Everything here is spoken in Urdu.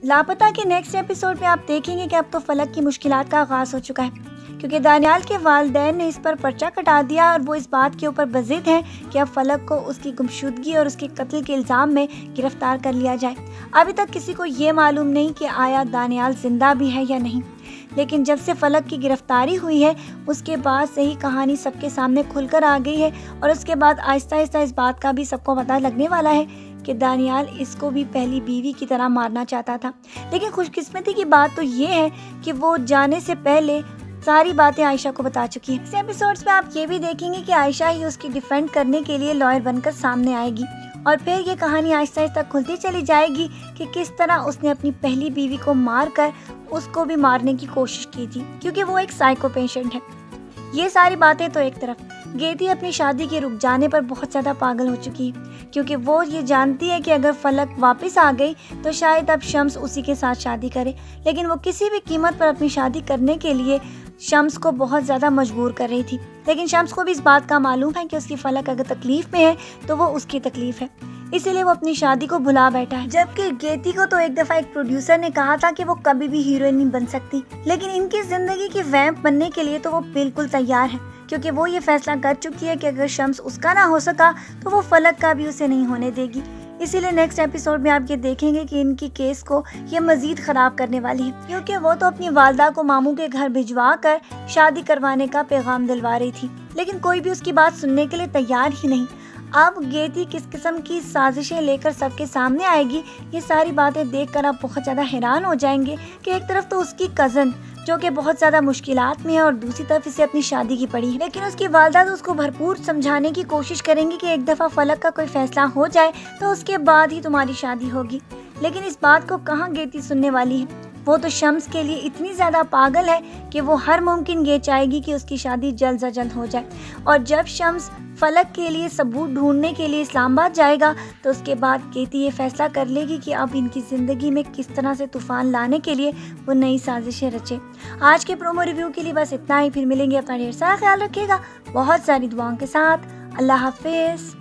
لاپتہ کے نیکسٹ ایپیسوڈ میں آپ دیکھیں گے کہ اب تو فلک کی مشکلات کا آغاز ہو چکا ہے، کیونکہ دانیال کے والدین نے اس پر پرچہ کٹا دیا اور وہ اس بات کے اوپر بضد ہیں کہ اب فلک کو اس کی گمشدگی اور اس کے قتل کے الزام میں گرفتار کر لیا جائے۔ ابھی تک کسی کو یہ معلوم نہیں کہ آیا دانیال زندہ بھی ہے یا نہیں، لیکن جب سے فلک کی گرفتاری ہوئی ہے اس کے بعد سے ہی کہانی سب کے سامنے کھل کر آ گئی ہے، اور اس کے بعد آہستہ آہستہ اس بات کا بھی سب کو پتہ لگنے والا ہے کہ دانیال اس کو بھی پہلی بیوی کی طرح مارنا چاہتا تھا۔ لیکن خوش قسمتی کی بات تو یہ ہے کہ وہ جانے سے پہلے ساری باتیں عائشہ کو بتا چکی ہے۔ اس ایپیسوڈز میں آپ یہ بھی دیکھیں گے کہ عائشہ ہی اس کی ڈیفینڈ کرنے کے لیے لائر بن کر سامنے آئے گی، اور پھر یہ کہانی آہستہ آہستہ کھلتی چلی جائے گی کہ کس طرح اس نے اپنی پہلی بیوی کو مار کر اس کو بھی مارنے کی کوشش کی تھی، کیونکہ وہ ایک سائیکو پیشنٹ ہے۔ یہ ساری باتیں تو ایک طرف، گیتی اپنی شادی کے رک جانے پر بہت زیادہ پاگل ہو چکی ہے، کیونکہ وہ یہ جانتی ہے کہ اگر فلک واپس آ گئی تو شاید اب شمس اسی کے ساتھ شادی کرے، لیکن وہ کسی بھی قیمت پر اپنی شادی کرنے کے لیے شمس کو بہت زیادہ مجبور کر رہی تھی۔ لیکن شمس کو بھی اس بات کا معلوم ہے کہ اس کی فلک اگر تکلیف میں ہے تو وہ اس کی تکلیف ہے، اسی لیے وہ اپنی شادی کو بھلا بیٹھا ہے۔ جبکہ گیتی کو تو ایک دفعہ ایک پروڈیوسر نے کہا تھا کہ وہ کبھی بھی ہیروئن نہیں بن سکتی، لیکن ان کی زندگی کی ویمپ بننے کے لیے تو وہ بالکل تیار ہے، کیونکہ وہ یہ فیصلہ کر چکی ہے کہ اگر شمس اس کا نہ ہو سکا تو وہ فلک کا بھی اسے نہیں ہونے دے گی۔ اسی لیے نیکسٹ ایپیسوڈ میں آپ یہ دیکھیں گے کہ ان کی کیس کو یہ مزید خراب کرنے والی ہے، کیونکہ وہ تو اپنی والدہ کو ماموں کے گھر بھجوا کر شادی کروانے کا پیغام دلوا رہی تھی، لیکن کوئی بھی اس کی بات سننے کے لیے تیار ہی نہیں۔ اب گیتی کس قسم کی سازشیں لے کر سب کے سامنے آئے گی، یہ ساری باتیں دیکھ کر آپ بہت زیادہ حیران ہو جائیں گے کہ ایک طرف تو اس کی کزن جو کہ بہت زیادہ مشکلات میں ہے اور دوسری طرف اسے اپنی شادی کی پڑی ہے، لیکن اس کی والدہ تو اس کو بھرپور سمجھانے کی کوشش کریں گی کہ ایک دفعہ فلک کا کوئی فیصلہ ہو جائے تو اس کے بعد ہی تمہاری شادی ہوگی، لیکن اس بات کو کہاں گیتی سننے والی ہے۔ وہ تو شمس کے لیے اتنی زیادہ پاگل ہے کہ وہ ہر ممکن یہ چاہے گی کہ اس کی شادی جلد از جلد ہو جائے، اور جب شمس فلک کے لیے ثبوت ڈھونڈنے کے لیے اسلام آباد جائے گا تو اس کے بعد گیتی یہ فیصلہ کر لے گی کہ اب ان کی زندگی میں کس طرح سے طوفان لانے کے لیے وہ نئی سازشیں رچے۔ آج کے پرومو ریویو کے لیے بس اتنا ہی، پھر ملیں گے، اپنا ڈھیر سارا خیال رکھیے گا، بہت ساری دعاؤں کے ساتھ۔ اللہ حافظ۔